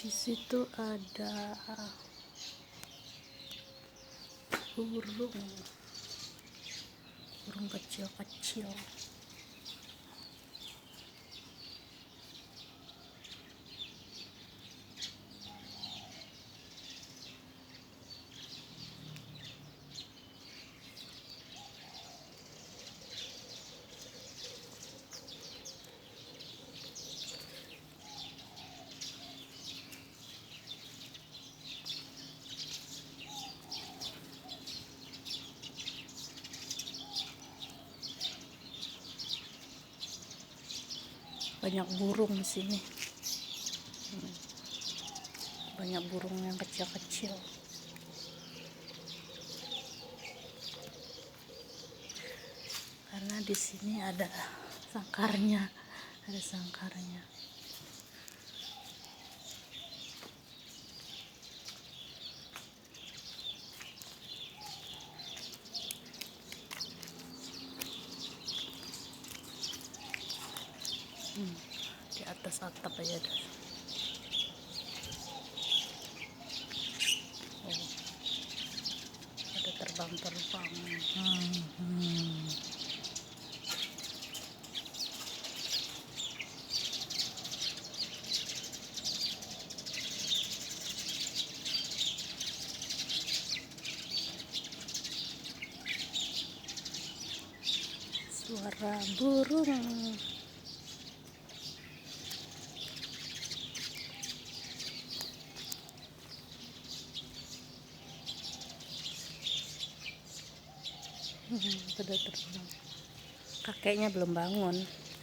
Di situ ada burung kecil-kecil. Banyak burung di sini. Banyak burung yang kecil-kecil. Karena di sini ada sangkarnya. Di atas atap aja ada. Ada terbang-terbang. Suara burung. Pada terbang. Kakeknya belum bangun.